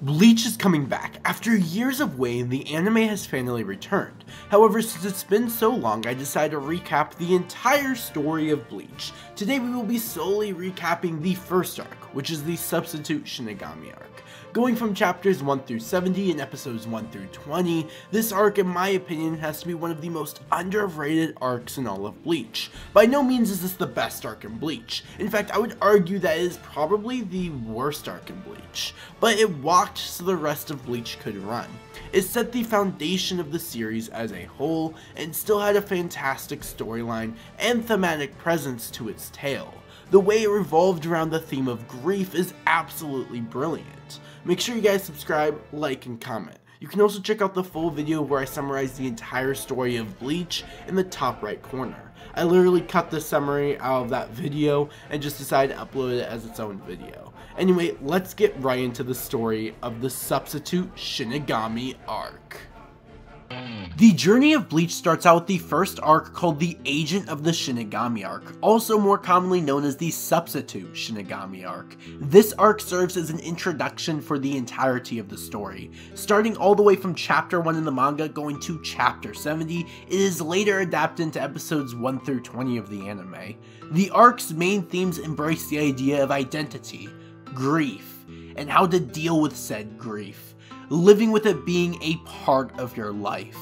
Bleach is coming back. After years of waiting, the anime has finally returned. However, since it's been so long, I decided to recap the entire story of Bleach. Today we will be solely recapping the first arc, which is the Substitute Shinigami Arc. Going from chapters 1 through 70 and episodes 1 through 20, this arc in my opinion has to be one of the most underrated arcs in all of Bleach. By no means is this the best arc in Bleach. In fact, I would argue that it is probably the worst arc in Bleach, but it walked so the rest of Bleach could run. It set the foundation of the series as a whole and still had a fantastic storyline and thematic presence to its tale. The way it revolved around the theme of grief is absolutely brilliant. Make sure you guys subscribe, like, and comment. You can also check out the full video where I summarize the entire story of Bleach in the top right corner. I literally cut the summary out of that video and just decided to upload it as its own video. Anyway, let's get right into the story of the Substitute Shinigami Arc. The journey of Bleach starts out with the first arc called the Agent of the Shinigami Arc, also more commonly known as the Substitute Shinigami Arc. This arc serves as an introduction for the entirety of the story. Starting all the way from chapter 1 in the manga going to chapter 70, it is later adapted into episodes 1 through 20 of the anime. The arc's main themes embrace the idea of identity, grief, and how to deal with said grief, living with it being a part of your life.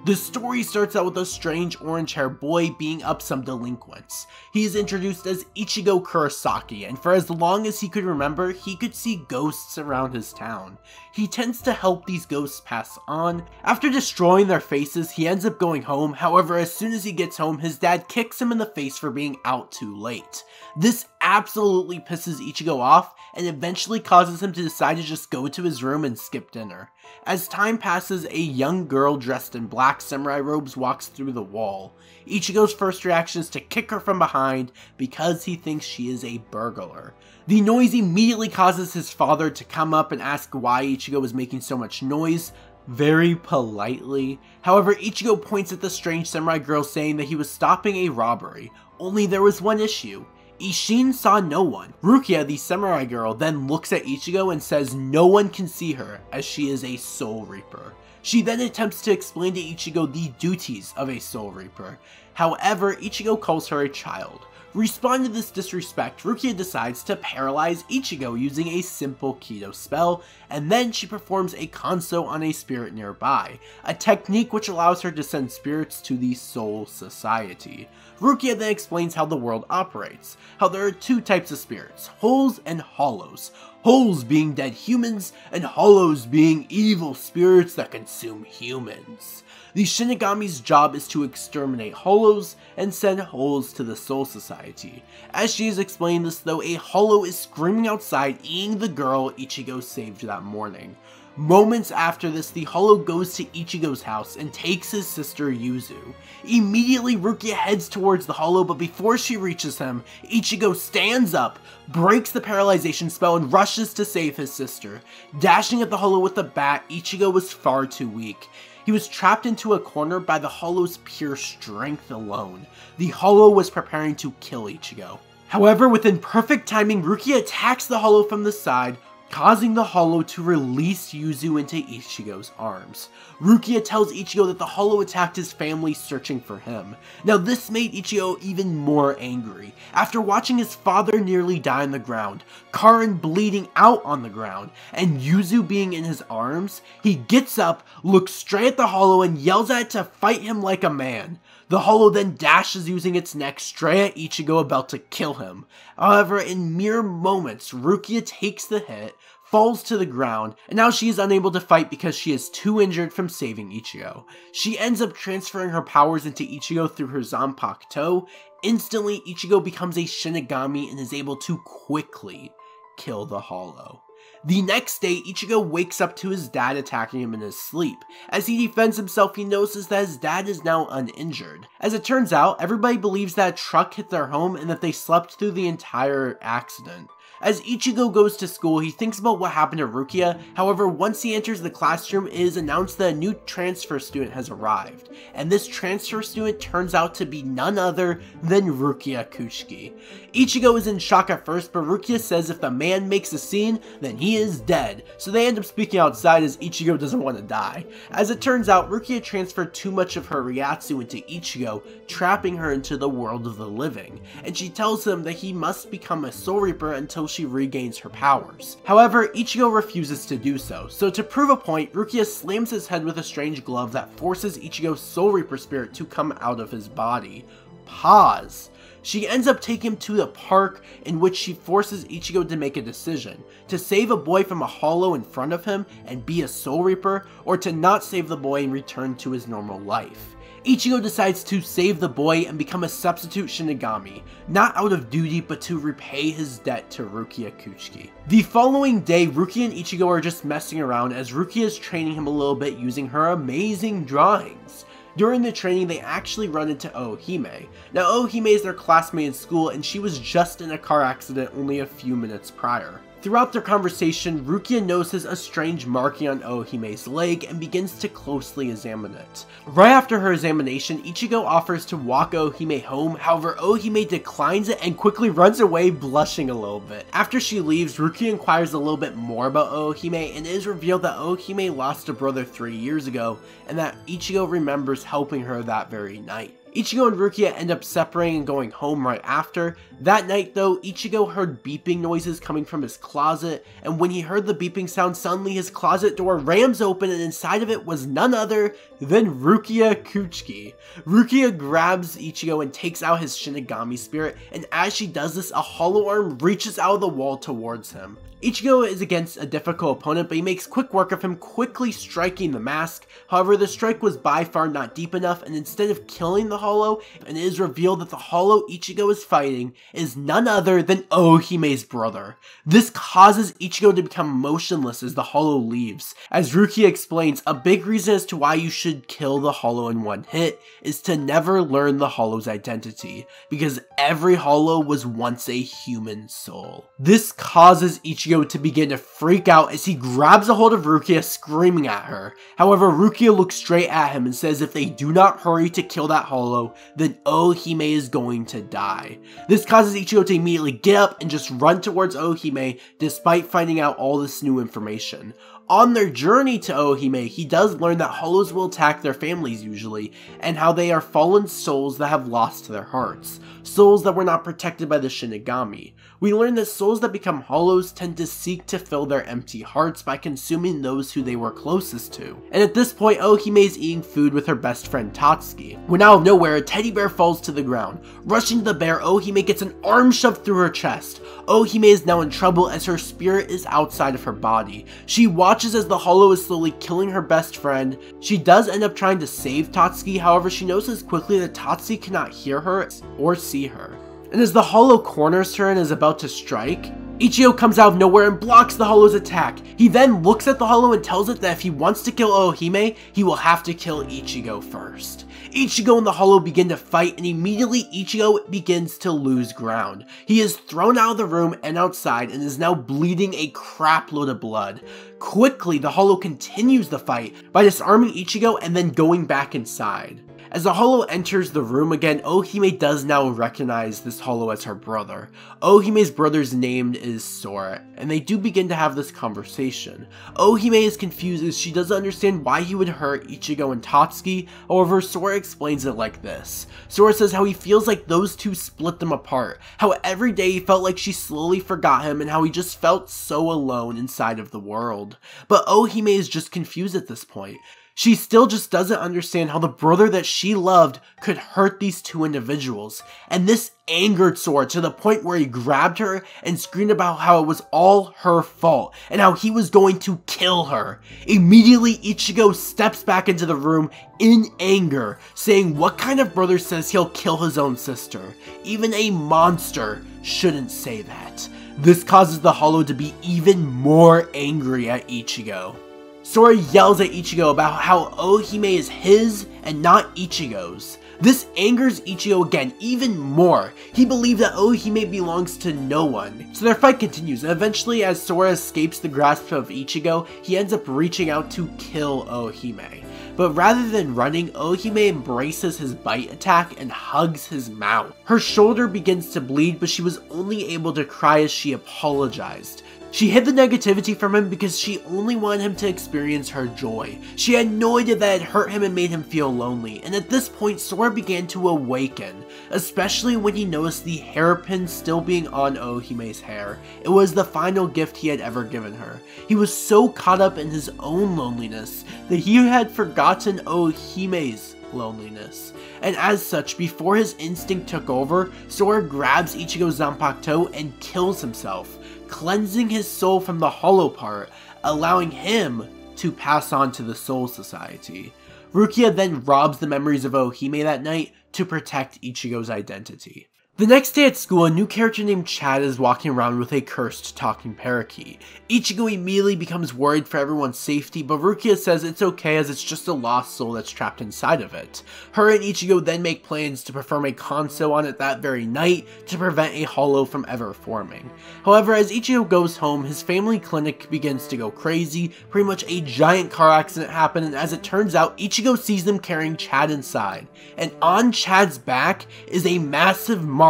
The story starts out with a strange orange-haired boy beating up some delinquents. He is introduced as Ichigo Kurosaki, and for as long as he could remember, he could see ghosts around his town. He tends to help these ghosts pass on. After destroying their faces, he ends up going home. However, as soon as he gets home, his dad kicks him in the face for being out too late. This absolutely pisses Ichigo off, and eventually causes him to decide to just go to his room and skip dinner. As time passes, a young girl dressed in black samurai robes walks through the wall. Ichigo's first reaction is to kick her from behind because he thinks she is a burglar. The noise immediately causes his father to come up and ask why Ichigo is making so much noise, very politely. However, Ichigo points at the strange samurai girl saying that he was stopping a robbery, only there was one issue. Isshin saw no one. Rukia, the samurai girl, then looks at Ichigo and says no one can see her as she is a Soul Reaper. She then attempts to explain to Ichigo the duties of a Soul Reaper. However, Ichigo calls her a child. Responding to this disrespect, Rukia decides to paralyze Ichigo using a simple Kido spell, and then she performs a Kanso on a spirit nearby, a technique which allows her to send spirits to the Soul Society. Rukia then explains how the world operates, how there are two types of spirits, wholes and hollows. Wholes being dead humans, and hollows being evil spirits that consume humans. The Shinigami's job is to exterminate hollows and send wholes to the Soul Society. As she is explaining this though, a hollow is screaming outside eating the girl Ichigo saved that morning. Moments after this, the hollow goes to Ichigo's house and takes his sister Yuzu. Immediately, Rukia heads towards the hollow, but before she reaches him, Ichigo stands up, breaks the paralyzation spell, and rushes to save his sister. Dashing at the hollow with a bat, Ichigo was far too weak. He was trapped into a corner by the hollow's pure strength alone. The hollow was preparing to kill Ichigo. However, within perfect timing, Rukia attacks the hollow from the side, causing the hollow to release Yuzu into Ichigo's arms. Rukia tells Ichigo that the hollow attacked his family searching for him. Now this made Ichigo even more angry. After watching his father nearly die on the ground, Karin bleeding out on the ground, and Yuzu being in his arms, he gets up, looks straight at the hollow, and yells at it to fight him like a man. The hollow then dashes using its neck straight at Ichigo, about to kill him. However, in mere moments, Rukia takes the hit, falls to the ground, and now she is unable to fight because she is too injured from saving Ichigo. She ends up transferring her powers into Ichigo through her Zanpakuto. Instantly, Ichigo becomes a Shinigami and is able to quickly kill the hollow. The next day, Ichigo wakes up to his dad attacking him in his sleep. As he defends himself, he notices that his dad is now uninjured. As it turns out, everybody believes that a truck hit their home and that they slept through the entire accident. As Ichigo goes to school, he thinks about what happened to Rukia. However, once he enters the classroom, it is announced that a new transfer student has arrived, and this transfer student turns out to be none other than Rukia Kuchiki. Ichigo is in shock at first, but Rukia says if the man makes a scene, then he is dead, so they end up speaking outside as Ichigo doesn't want to die. As it turns out, Rukia transferred too much of her Ryatsu into Ichigo, trapping her into the world of the living, and she tells him that he must become a Soul Reaper until she regains her powers. However, Ichigo refuses to do so, so to prove a point, Rukia slams his head with a strange glove that forces Ichigo's Soul Reaper spirit to come out of his body. Pause. She ends up taking him to the park, in which she forces Ichigo to make a decision, to save a boy from a hollow in front of him and be a Soul Reaper, or to not save the boy and return to his normal life. Ichigo decides to save the boy and become a substitute Shinigami, not out of duty but to repay his debt to Rukia Kuchiki. The following day, Rukia and Ichigo are just messing around as Rukia is training him a little bit using her amazing drawings. During the training, they actually run into Ohime. Now, Ohime is their classmate in school, and she was just in a car accident only a few minutes prior. Throughout their conversation, Rukia notices a strange marking on Ohime's leg and begins to closely examine it. Right after her examination, Ichigo offers to walk Ohime home, however Ohime declines it and quickly runs away, blushing a little bit. After she leaves, Rukia inquires a little bit more about Ohime, and it is revealed that Ohime lost a brother 3 years ago, and that Ichigo remembers helping her that very night. Ichigo and Rukia end up separating and going home right after. That night though, Ichigo heard beeping noises coming from his closet, and when he heard the beeping sound, suddenly his closet door rams open and inside of it was none other than Rukia Kuchiki. Rukia grabs Ichigo and takes out his Shinigami spirit, and as she does this, a hollow arm reaches out of the wall towards him. Ichigo is against a difficult opponent, but he makes quick work of him, quickly striking the mask. However, the strike was by far not deep enough, and instead of killing the hollow, it is revealed that the hollow Ichigo is fighting is none other than Ohime's brother. This causes Ichigo to become motionless as the hollow leaves. As Rukia explains, a big reason as to why you should kill the hollow in one hit is to never learn the hollow's identity, because every hollow was once a human soul. This causes Ichigo to begin to freak out as he grabs a hold of Rukia, screaming at her. However, Rukia looks straight at him and says if they do not hurry to kill that hollow, then Ohime is going to die. This causes Ichigo to immediately get up and just run towards Ohime despite finding out all this new information. On their journey to Ohime, he does learn that hollows will attack their families usually, and how they are fallen souls that have lost their hearts. Souls that were not protected by the Shinigami. We learn that souls that become hollows tend to seek to fill their empty hearts by consuming those who they were closest to. And at this point, Ohime is eating food with her best friend Tatsuki, when out of nowhere, a teddy bear falls to the ground. Rushing to the bear, Ohime gets an arm shoved through her chest. Ohime is now in trouble as her spirit is outside of her body. She watches as the hollow is slowly killing her best friend. She does end up trying to save Tatsuki, however she notices quickly that Tatsuki cannot hear her or see her. And as the hollow corners her and is about to strike, Ichigo comes out of nowhere and blocks the hollow's attack. He then looks at the hollow and tells it that if he wants to kill Ohime, he will have to kill Ichigo first. Ichigo and the hollow begin to fight, and immediately Ichigo begins to lose ground. He is thrown out of the room and outside and is now bleeding a crap load of blood. Quickly, the hollow continues the fight by disarming Ichigo and then going back inside. As the hollow enters the room again, Ohime does now recognize this hollow as her brother. Ohime's brother's name is Sora, and they do begin to have this conversation. Ohime is confused as she doesn't understand why he would hurt Ichigo and Tatsuki, however Sora explains it like this. Sora says how he feels like those two split them apart, how every day he felt like she slowly forgot him and how he just felt so alone inside of the world. But Ohime is just confused at this point. She still just doesn't understand how the brother that she loved could hurt these two individuals, and this angered Sora to the point where he grabbed her and screamed about how it was all her fault, and how he was going to kill her. Immediately, Ichigo steps back into the room in anger, saying what kind of brother says he'll kill his own sister? Even a monster shouldn't say that. This causes the hollow to be even more angry at Ichigo. Sora yells at Ichigo about how Ohime is his and not Ichigo's. This angers Ichigo again even more. He believed that Ohime belongs to no one. So their fight continues, and eventually as Sora escapes the grasp of Ichigo, he ends up reaching out to kill Ohime. But rather than running, Ohime embraces his bite attack and hugs his mouth. Her shoulder begins to bleed, but she was only able to cry as she apologized. She hid the negativity from him because she only wanted him to experience her joy. She had no idea that it hurt him and made him feel lonely, and at this point Sora began to awaken, especially when he noticed the hairpin still being on Ohime's hair. It was the final gift he had ever given her. He was so caught up in his own loneliness that he had forgotten Ohime's loneliness. And as such, before his instinct took over, Sora grabs Ichigo's Zanpakuto and kills himself, cleansing his soul from the hollow part, allowing him to pass on to the Soul Society. Rukia then robs the memories of Ohime that night to protect Ichigo's identity. The next day at school, a new character named Chad is walking around with a cursed talking parakeet. Ichigo immediately becomes worried for everyone's safety, but Rukia says it's okay as it's just a lost soul that's trapped inside of it. Her and Ichigo then make plans to perform a Kanso on it that very night to prevent a hollow from ever forming. However, as Ichigo goes home, his family clinic begins to go crazy. Pretty much a giant car accident happened, and as it turns out, Ichigo sees them carrying Chad inside. And on Chad's back is a massive mark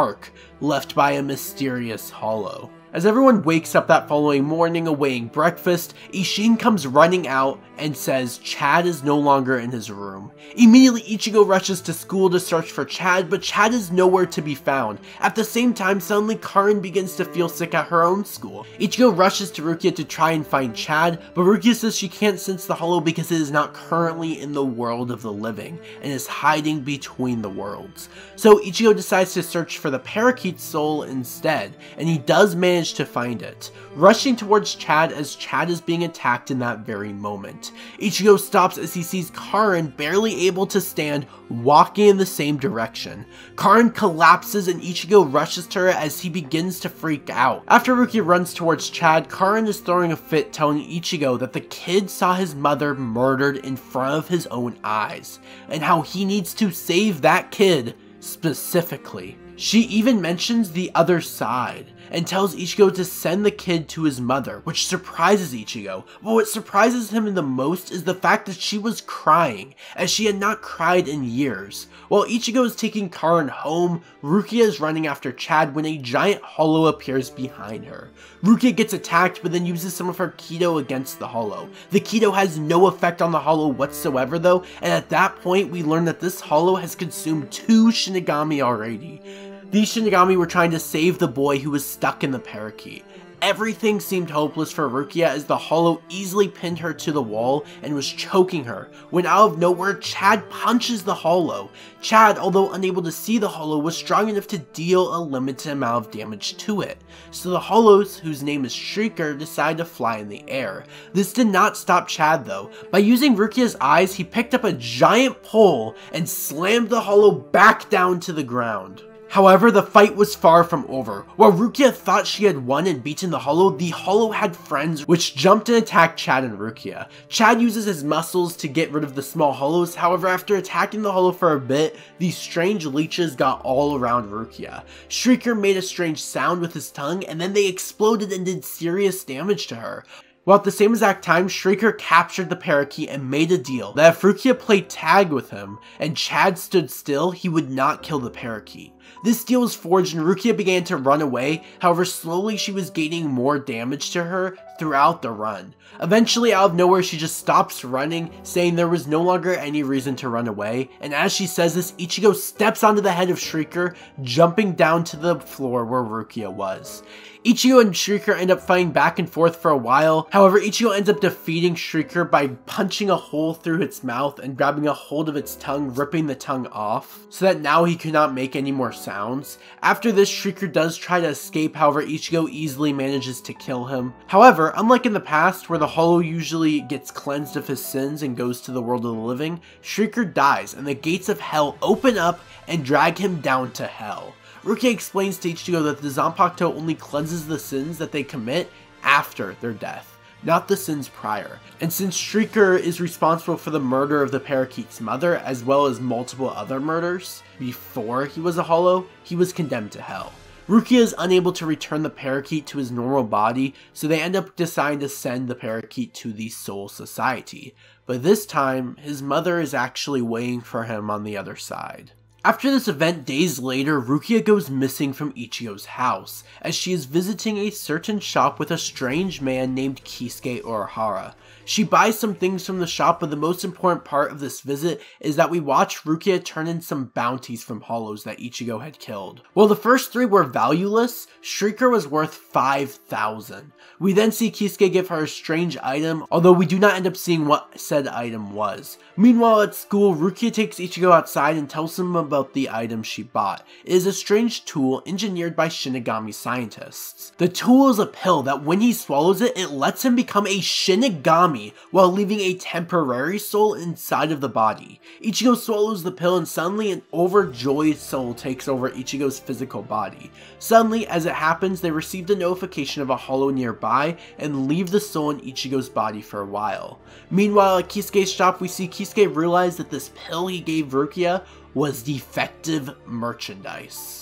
left by a mysterious hollow. As everyone wakes up that following morning awaiting breakfast, Ishin comes running out and says Chad is no longer in his room. Immediately Ichigo rushes to school to search for Chad, but Chad is nowhere to be found. At the same time, suddenly Karin begins to feel sick at her own school. Ichigo rushes to Rukia to try and find Chad, but Rukia says she can't sense the hollow because it is not currently in the world of the living and is hiding between the worlds. So Ichigo decides to search for the parakeet's soul instead, and he does manage to find it, rushing towards Chad as Chad is being attacked in that very moment. Ichigo stops as he sees Karin, barely able to stand, walking in the same direction. Karin collapses and Ichigo rushes to her as he begins to freak out. After Rukia runs towards Chad, Karin is throwing a fit, telling Ichigo that the kid saw his mother murdered in front of his own eyes, and how he needs to save that kid specifically. She even mentions the other side, and tells Ichigo to send the kid to his mother, which surprises Ichigo. But what surprises him the most is the fact that she was crying, as she had not cried in years. While Ichigo is taking Karin home, Rukia is running after Chad when a giant hollow appears behind her. Rukia gets attacked but then uses some of her Kido against the hollow. The Kido has no effect on the hollow whatsoever though, and at that point we learn that this hollow has consumed 2 Shinigami already. These Shinigami were trying to save the boy who was stuck in the parakeet. Everything seemed hopeless for Rukia as the hollow easily pinned her to the wall and was choking her, when out of nowhere Chad punches the hollow. Chad, although unable to see the hollow, was strong enough to deal a limited amount of damage to it. So the hollows, whose name is Shrieker, decide to fly in the air. This did not stop Chad though. By using Rukia's eyes, he picked up a giant pole and slammed the hollow back down to the ground. However, the fight was far from over. While Rukia thought she had won and beaten the hollow had friends which jumped and attacked Chad and Rukia. Chad uses his muscles to get rid of the small hollows, however after attacking the hollow for a bit, these strange leeches got all around Rukia. Shrieker made a strange sound with his tongue and then they exploded and did serious damage to her. While at the same exact time, Shrieker captured the parakeet and made a deal that if Rukia played tag with him and Chad stood still, he would not kill the parakeet. This deal was forged and Rukia began to run away, however slowly she was gaining more damage to her throughout the run. Eventually out of nowhere she just stops running, saying there was no longer any reason to run away, and as she says this, Ichigo steps onto the head of Shrieker, jumping down to the floor where Rukia was. Ichigo and Shrieker end up fighting back and forth for a while, however Ichigo ends up defeating Shrieker by punching a hole through its mouth and grabbing a hold of its tongue, ripping the tongue off, so that now he could not make any more sounds. After this, Shrieker does try to escape, however Ichigo easily manages to kill him. However, unlike in the past where the hollow usually gets cleansed of his sins and goes to the world of the living, Shrieker dies and the gates of hell open up and drag him down to hell. Rukia explains to Ichigo that the Zanpakuto only cleanses the sins that they commit after their death. not the sins prior. And since Shrieker is responsible for the murder of the parakeet's mother, as well as multiple other murders before he was a hollow, he was condemned to hell. Rukia is unable to return the parakeet to his normal body, so they end up deciding to send the parakeet to the Soul Society. But this time, his mother is actually waiting for him on the other side. After this event, days later, Rukia goes missing from Ichigo's house, as she is visiting a certain shop with a strange man named Kisuke Urahara. She buys some things from the shop, but the most important part of this visit is that we watch Rukia turn in some bounties from hollows that Ichigo had killed. While the first 3 were valueless, Shrieker was worth 5,000. We then see Kisuke give her a strange item, although we do not end up seeing what said item was. Meanwhile at school, Rukia takes Ichigo outside and tells him about the item she bought. It is a strange tool engineered by Shinigami scientists. The tool is a pill that when he swallows it, it lets him become a Shinigami while leaving a temporary soul inside of the body. Ichigo swallows the pill and suddenly an overjoyed soul takes over Ichigo's physical body. Suddenly, as it happens, they received a notification of a hollow nearby and leave the soul in Ichigo's body for a while. Meanwhile, at Kisuke's shop, we see Kisuke realize that this pill he gave Rukia was defective merchandise.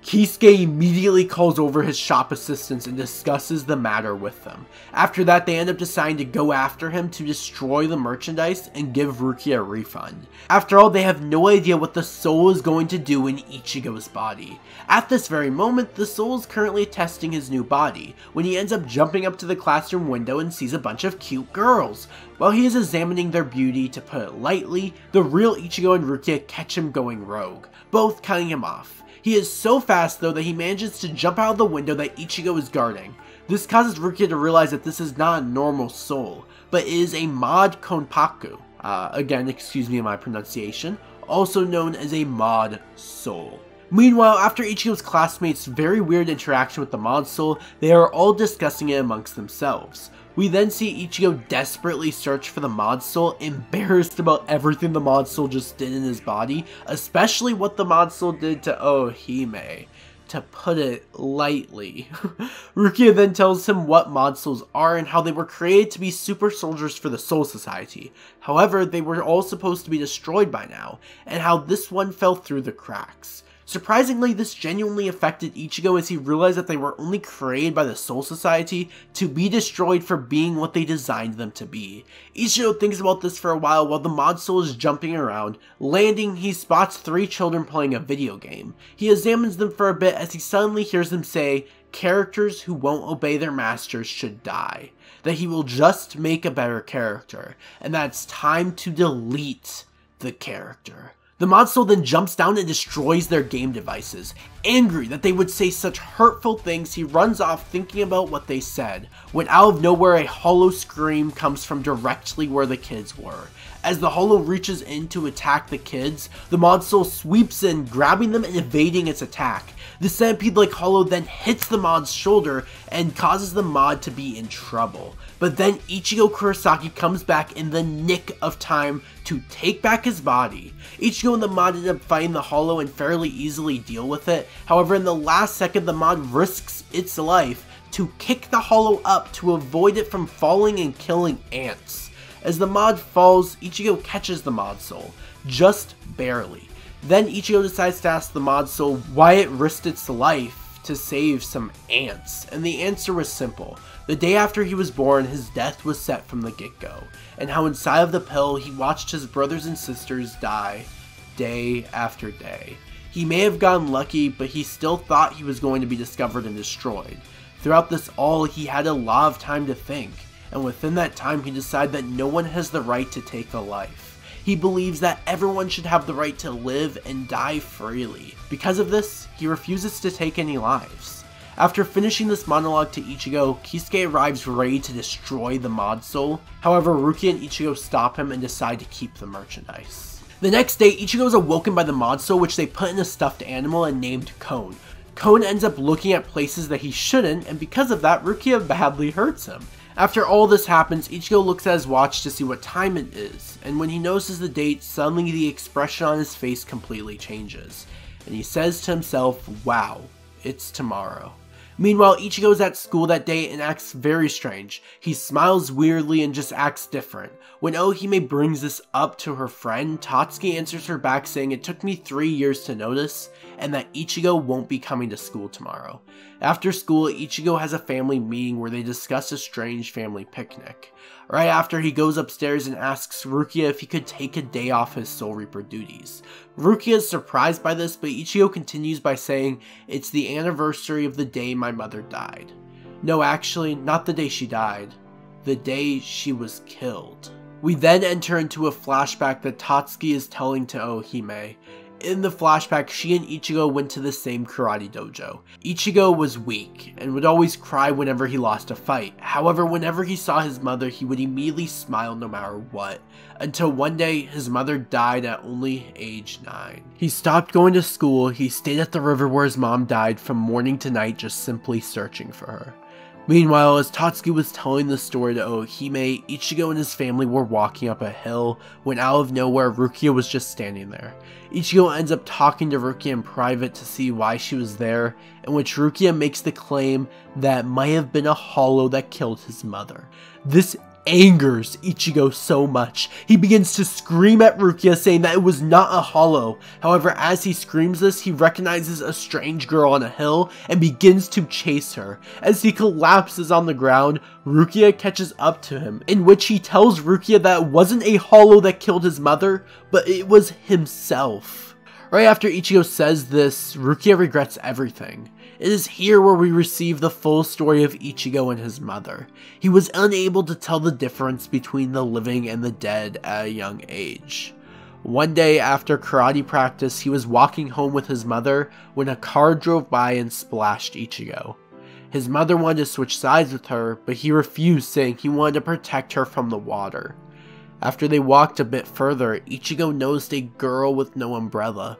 Kisuke immediately calls over his shop assistants and discusses the matter with them. After that, they end up deciding to go after him to destroy the merchandise and give Rukia a refund. After all, they have no idea what the soul is going to do in Ichigo's body. At this very moment, the soul is currently testing his new body, when he ends up jumping up to the classroom window and sees a bunch of cute girls. While he is examining their beauty, to put it lightly, the real Ichigo and Rukia catch him going rogue, both cutting him off. He is so fast though that he manages to jump out of the window that Ichigo is guarding. This causes Rukia to realize that this is not a normal soul, but is a mod konpaku. Again, excuse me my pronunciation, also known as a mod soul. Meanwhile, after Ichigo's classmates' very weird interaction with the mod soul, they are all discussing it amongst themselves. We then see Ichigo desperately search for the mod soul, embarrassed about everything the mod soul just did in his body, especially what the mod soul did to Ohime, to put it lightly. Rukia then tells him what mod souls are and how they were created to be super soldiers for the Soul Society. However, they were all supposed to be destroyed by now, and how this one fell through the cracks. Surprisingly, this genuinely affected Ichigo as he realized that they were only created by the Soul Society to be destroyed for being what they designed them to be. Ichigo thinks about this for a while the mod soul is jumping around. Landing, he spots 3 children playing a video game. He examines them for a bit as he suddenly hears them say, characters who won't obey their masters should die. That he will just make a better character, and that it's time to delete the character. The mod soul then jumps down and destroys their game devices. Angry that they would say such hurtful things, he runs off thinking about what they said, when out of nowhere a hollow scream comes from directly where the kids were. As the hollow reaches in to attack the kids, the mod soul sweeps in, grabbing them and evading its attack. The centipede-like hollow then hits the mod's shoulder and causes the mod to be in trouble. But then Ichigo Kurosaki comes back in the nick of time to take back his body. Ichigo and the mod end up fighting the hollow and fairly easily deal with it. However, in the last second, the mod risks its life to kick the hollow up to avoid it from falling and killing ants. As the mod falls, Ichigo catches the mod soul, just barely. Then Ichigo decides to ask the mod soul why it risked its life to save some ants, and the answer was simple. The day after he was born, his death was set from the get-go, and how inside of the pill he watched his brothers and sisters die day after day. He may have gotten lucky, but he still thought he was going to be discovered and destroyed. Throughout this all, he had a lot of time to think, and within that time he decided that no one has the right to take a life. He believes that everyone should have the right to live and die freely. Because of this, he refuses to take any lives. After finishing this monologue to Ichigo, Kisuke arrives ready to destroy the mod soul. However, Rukia and Ichigo stop him and decide to keep the merchandise. The next day, Ichigo is awoken by the mod soul, which they put in a stuffed animal and named Cone. Cone ends up looking at places that he shouldn't, and because of that, Rukia badly hurts him. After all this happens, Ichigo looks at his watch to see what time it is, and when he notices the date, suddenly the expression on his face completely changes. And he says to himself, wow, it's tomorrow. Meanwhile, Ichigo is at school that day and acts very strange. He smiles weirdly and just acts different. When Ohime brings this up to her friend, Tatsuki answers her back saying it took me 3 years to notice, and that Ichigo won't be coming to school tomorrow. After school, Ichigo has a family meeting where they discuss a strange family picnic. Right after, he goes upstairs and asks Rukia if he could take a day off his Soul Reaper duties. Rukia is surprised by this, but Ichigo continues by saying, "It's the anniversary of the day my mother died." No, actually, not the day she died. The day she was killed. We then enter into a flashback that Tatsuki is telling to Ohime. In the flashback, she and Ichigo went to the same karate dojo. Ichigo was weak and would always cry whenever he lost a fight. However, whenever he saw his mother, he would immediately smile no matter what. Until one day, his mother died at only age 9. He stopped going to school. He stayed at the river where his mom died from morning to night, just simply searching for her. Meanwhile, as Tatsuki was telling the story to Ohime, Ichigo and his family were walking up a hill when out of nowhere Rukia was just standing there. Ichigo ends up talking to Rukia in private to see why she was there, in which Rukia makes the claim that it might have been a hollow that killed his mother. This angers Ichigo so much. He begins to scream at Rukia saying that it was not a hollow. However, as he screams this, he recognizes a strange girl on a hill and begins to chase her. As he collapses on the ground, Rukia catches up to him, in which he tells Rukia that it wasn't a hollow that killed his mother, but it was himself. Right after Ichigo says this, Rukia regrets everything. It is here where we receive the full story of Ichigo and his mother. He was unable to tell the difference between the living and the dead at a young age. One day after karate practice, he was walking home with his mother when a car drove by and splashed Ichigo. His mother wanted to switch sides with her, but he refused, saying he wanted to protect her from the water. After they walked a bit further, Ichigo noticed a girl with no umbrella,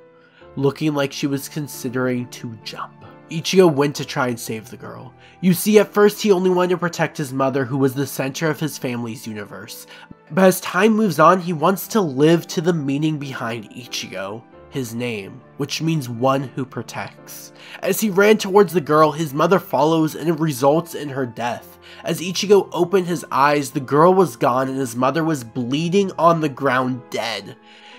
looking like she was considering to jump. Ichigo went to try and save the girl. You see, at first he only wanted to protect his mother, who was the center of his family's universe. But as time moves on, he wants to live to the meaning behind Ichigo, his name, which means one who protects. As he ran towards the girl, his mother follows and it results in her death. As Ichigo opened his eyes, the girl was gone and his mother was bleeding on the ground dead.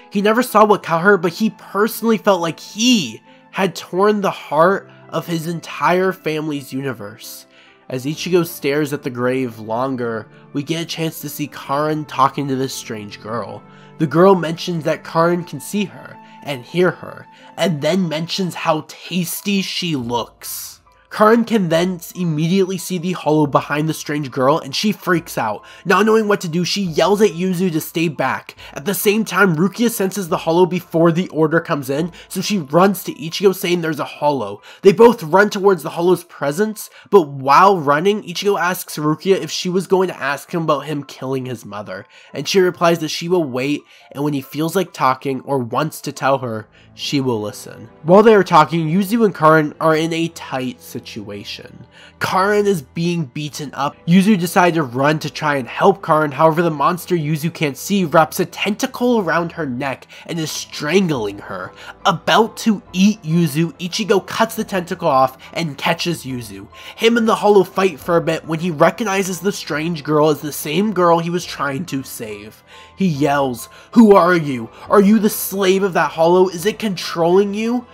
He never saw what killed her, but he personally felt like he had torn the heart of his entire family's universe. As Ichigo stares at the grave longer, we get a chance to see Karin talking to this strange girl. The girl mentions that Karin can see her and hear her, and then mentions how tasty she looks. Karin can then immediately see the hollow behind the strange girl and she freaks out. Not knowing what to do, she yells at Yuzu to stay back. At the same time, Rukia senses the hollow before the order comes in, so she runs to Ichigo saying there's a hollow. They both run towards the hollow's presence, but while running, Ichigo asks Rukia if she was going to ask him about him killing his mother, and she replies that she will wait, and when he feels like talking or wants to tell her, she will listen. While they are talking, Yuzu and Karin are in a tight situation. Karin is being beaten up. Yuzu decided to run to try and help Karin, however the monster Yuzu can't see wraps a tentacle around her neck and is strangling her. About to eat Yuzu, Ichigo cuts the tentacle off and catches Yuzu. Him and the hollow fight for a bit when he recognizes the strange girl as the same girl he was trying to save. He yells, "Who are you? Are you the slave of that hollow? Is it controlling you?"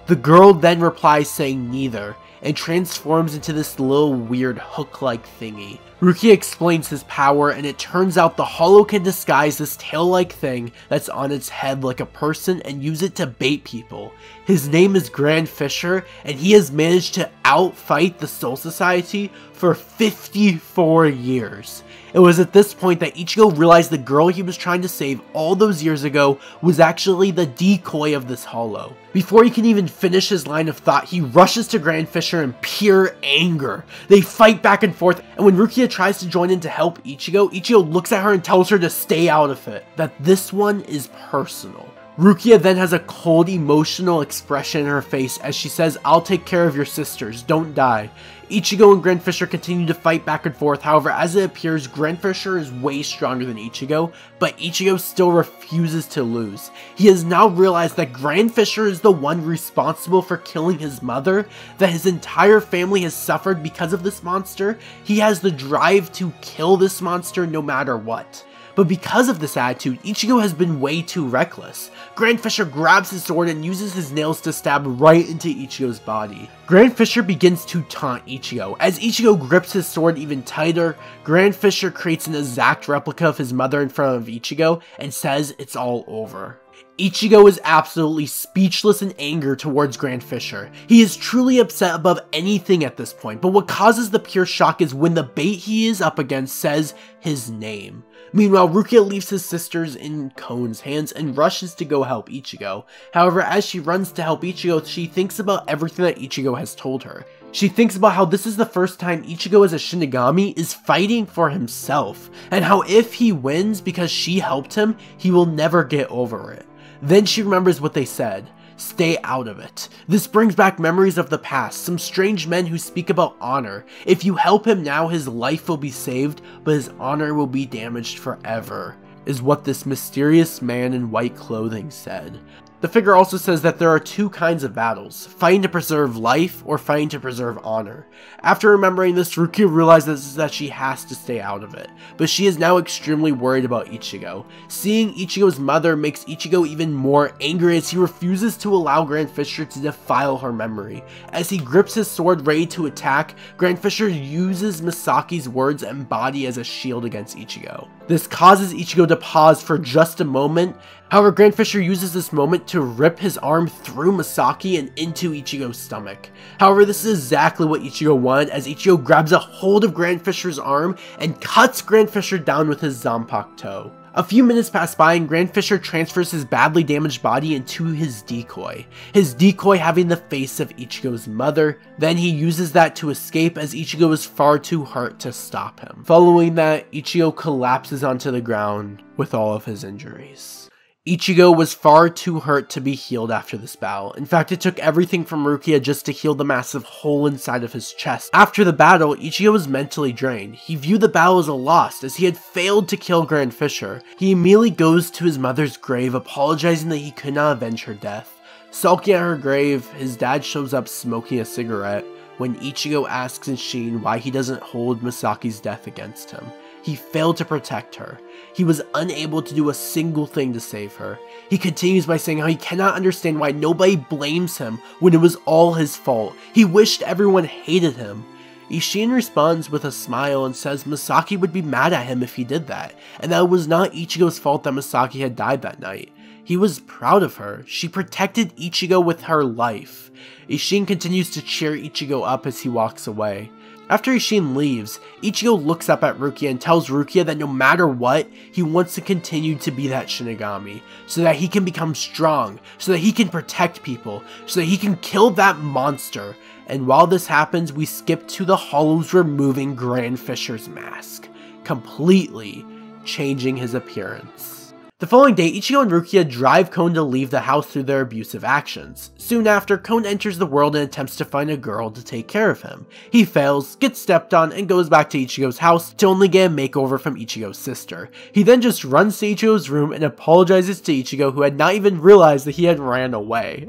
The girl then replies saying neither, and transforms into this little weird hook-like thingy. Rukia explains his power, and it turns out the hollow can disguise this tail-like thing that's on its head like a person and use it to bait people. His name is Grand Fisher, and he has managed to outfight the Soul Society for 54 years. It was at this point that Ichigo realized the girl he was trying to save all those years ago was actually the decoy of this hollow. Before he can even finish his line of thought, he rushes to Grand Fisher in pure anger. They fight back and forth, and when Rukia tries to join in to help Ichigo, Ichigo looks at her and tells her to stay out of it, that this one is personal. Rukia then has a cold, emotional expression in her face as she says, "I'll take care of your sisters, don't die." Ichigo and Grand Fisher continue to fight back and forth. However, as it appears, Grand Fisher is way stronger than Ichigo, but Ichigo still refuses to lose. He has now realized that Grand Fisher is the one responsible for killing his mother, that his entire family has suffered because of this monster. He has the drive to kill this monster no matter what. But because of this attitude, Ichigo has been way too reckless. Grand Fisher grabs his sword and uses his nails to stab right into Ichigo's body. Grand Fisher begins to taunt Ichigo. As Ichigo grips his sword even tighter, Grand Fisher creates an exact replica of his mother in front of Ichigo and says it's all over. Ichigo is absolutely speechless in anger towards Grand Fisher. He is truly upset above anything at this point, but what causes the pure shock is when the bait he is up against says his name. Meanwhile, Rukia leaves his sisters in Kone's hands and rushes to go help Ichigo. However, as she runs to help Ichigo, she thinks about everything that Ichigo has told her. She thinks about how this is the first time Ichigo as a Shinigami is fighting for himself, and how if he wins because she helped him, he will never get over it. Then she remembers what they said. Stay out of it. This brings back memories of the past, some strange men who speak about honor. If you help him now, his life will be saved, but his honor will be damaged forever, is what this mysterious man in white clothing said. The figure also says that there are two kinds of battles, fighting to preserve life or fighting to preserve honor. After remembering this, Rukia realizes that she has to stay out of it, but she is now extremely worried about Ichigo. Seeing Ichigo's mother makes Ichigo even more angry as he refuses to allow Grand Fisher to defile her memory. As he grips his sword ready to attack, Grand Fisher uses Misaki's words and body as a shield against Ichigo. This causes Ichigo to pause for just a moment. However, Grand Fisher uses this moment to rip his arm through Misaki and into Ichigo's stomach. However, this is exactly what Ichigo wanted, as Ichigo grabs a hold of Grand Fisher's arm and cuts Grand Fisher down with his Zanpakuto. A few minutes pass by and Grand Fisher transfers his badly damaged body into his decoy. His decoy having the face of Ichigo's mother. Then he uses that to escape as Ichigo is far too hurt to stop him. Following that, Ichigo collapses onto the ground with all of his injuries. Ichigo was far too hurt to be healed after this battle. In fact, it took everything from Rukia just to heal the massive hole inside of his chest. After the battle, Ichigo was mentally drained. He viewed the battle as a loss, as he had failed to kill Grand Fisher. He immediately goes to his mother's grave, apologizing that he could not avenge her death. Sulking at her grave, his dad shows up smoking a cigarette when Ichigo asks Isshin why he doesn't hold Misaki's death against him. He failed to protect her. He was unable to do a single thing to save her. He continues by saying how he cannot understand why nobody blames him when it was all his fault. He wished everyone hated him. Isshin responds with a smile and says Misaki would be mad at him if he did that, and that it was not Ichigo's fault that Misaki had died that night. He was proud of her. She protected Ichigo with her life. Isshin continues to cheer Ichigo up as he walks away. After Isshin leaves, Ichigo looks up at Rukia and tells Rukia that no matter what, he wants to continue to be that Shinigami, so that he can become strong, so that he can protect people, so that he can kill that monster. And while this happens, we skip to the Hollows removing Grand Fisher's mask, completely changing his appearance. The following day, Ichigo and Rukia drive Kone to leave the house through their abusive actions. Soon after, Kone enters the world and attempts to find a girl to take care of him. He fails, gets stepped on, and goes back to Ichigo's house to only get a makeover from Ichigo's sister. He then just runs to Ichigo's room and apologizes to Ichigo, who had not even realized that he had ran away.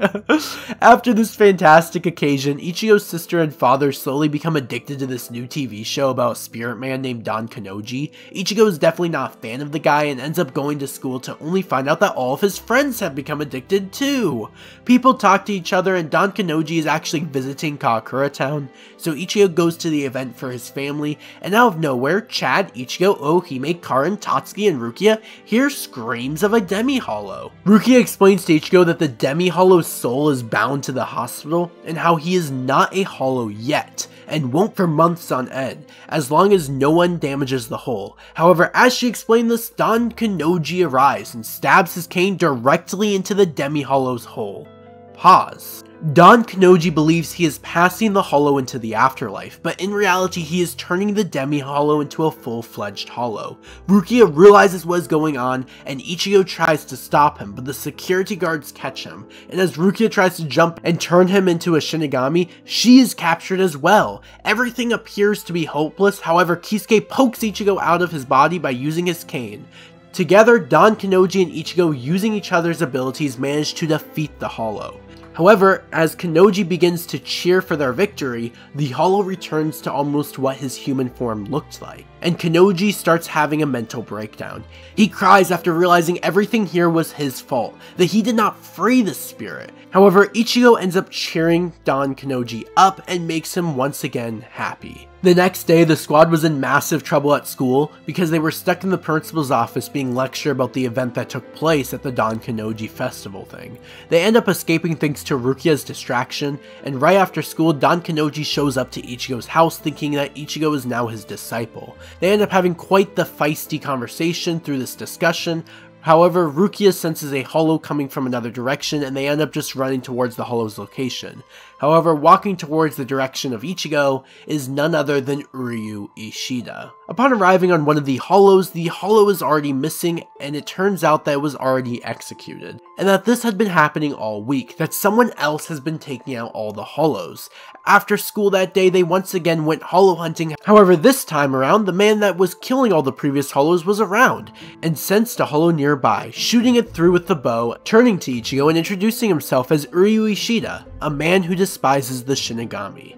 After this fantastic occasion, Ichigo's sister and father slowly become addicted to this new TV show about a spirit man named Don Kanoji. Ichigo is definitely not a fan of the guy and ends up going to school to only find out that all of his friends have become addicted too. People talk to each other and Don Kanoji is actually visiting Kamakura Town, so Ichigo goes to the event for his family, and out of nowhere, Chad, Ichigo, Ohime, Karin, Tatsuki, and Rukia hear screams of a demi-hollow. Rukia explains to Ichigo that the demi-hollow's soul is bound to the hospital, and how he is not a hollow yet, and won't for months on end, as long as no one damages the hole. However, as she explained this, Don Kanoji arrives and stabs his cane directly into the demi-hollow's hole. Pause. Don Kanoji believes he is passing the Hollow into the afterlife, but in reality he is turning the demi-hollow into a full-fledged hollow. Rukia realizes what is going on, and Ichigo tries to stop him, but the security guards catch him, and as Rukia tries to jump and turn him into a Shinigami, she is captured as well. Everything appears to be hopeless, however Kisuke pokes Ichigo out of his body by using his cane. Together, Don Kanoji and Ichigo, using each other's abilities, manage to defeat the Hollow. However, as Kanoji begins to cheer for their victory, the Hollow returns to almost what his human form looked like, and Kanoji starts having a mental breakdown. He cries after realizing everything here was his fault, that he did not free the spirit. However, Ichigo ends up cheering Don Kanoji up and makes him once again happy. The next day, the squad was in massive trouble at school because they were stuck in the principal's office being lectured about the event that took place at the Don Kanoji festival thing. They end up escaping thanks to Rukia's distraction, and right after school, Don Kanoji shows up to Ichigo's house thinking that Ichigo is now his disciple. They end up having quite the feisty conversation through this discussion. However, Rukia senses a hollow coming from another direction and they end up just running towards the hollow's location. However, walking towards the direction of Ichigo is none other than Uryu Ishida. Upon arriving on one of the hollow is already missing, and it turns out that it was already executed. And that this had been happening all week, that someone else has been taking out all the hollows. After school that day, they once again went hollow hunting. However, this time around, the man that was killing all the previous hollows was around, and sensed a hollow nearby, shooting it through with the bow, turning to Ichigo and introducing himself as Uryu Ishida, a man who despises the Shinigami.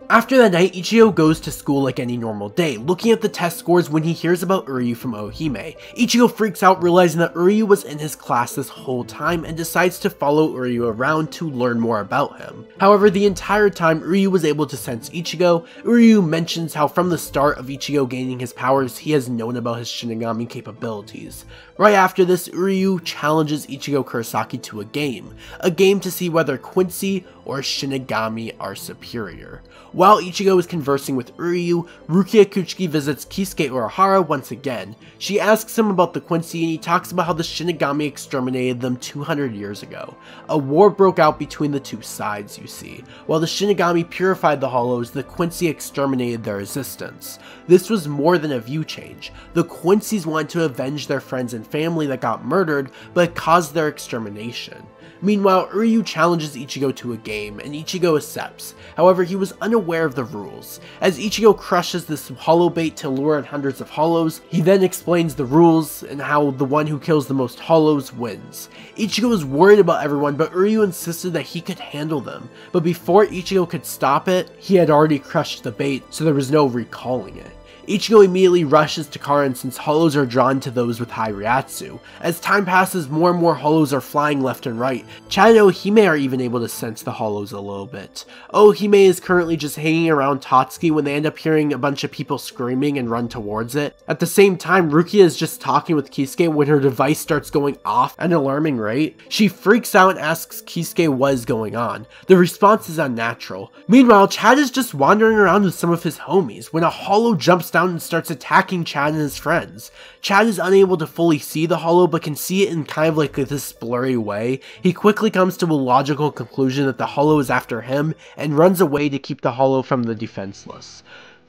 After that night, Ichigo goes to school like any normal day, looking at the test scores when he hears about Uryu from Ohime. Ichigo freaks out, realizing that Uryu was in his class this whole time, and decides to follow Uryu around to learn more about him. However, the entire time Uryu was able to sense Ichigo, Uryu mentions how from the start of Ichigo gaining his powers, he has known about his Shinigami capabilities. Right after this, Uryu challenges Ichigo Kurosaki to a game to see whether Quincy or Shinigami are superior. While Ichigo is conversing with Uryu, Rukia Kuchiki visits Kisuke Urahara once again. She asks him about the Quincy and he talks about how the Shinigami exterminated them 200 years ago. A war broke out between the two sides, you see. While the Shinigami purified the hollows, the Quincy exterminated their resistance. This was more than a view change. The Quincy's wanted to avenge their friends and family that got murdered, but it caused their extermination. Meanwhile, Uryu challenges Ichigo to a game, and Ichigo accepts. However, he was unaware of the rules. As Ichigo crushes this hollow bait to lure in hundreds of hollows, he then explains the rules and how the one who kills the most hollows wins. Ichigo was worried about everyone, but Uryu insisted that he could handle them. But before Ichigo could stop it, he had already crushed the bait, so there was no recalling it. Ichigo immediately rushes to Karin since hollows are drawn to those with high Ryatsu. As time passes, more and more hollows are flying left and right. Chad and Ohime are even able to sense the hollows a little bit. Ohime is currently just hanging around Tatsuki when they end up hearing a bunch of people screaming and run towards it. At the same time, Rukia is just talking with Kisuke when her device starts going off at an alarming rate. She freaks out and asks Kisuke what is going on. The response is unnatural. Meanwhile, Chad is just wandering around with some of his homies when a hollow jumps down and starts attacking Chad and his friends. Chad is unable to fully see the hollow but can see it in kind of like this blurry way. He quickly comes to a logical conclusion that the hollow is after him and runs away to keep the hollow from the defenseless.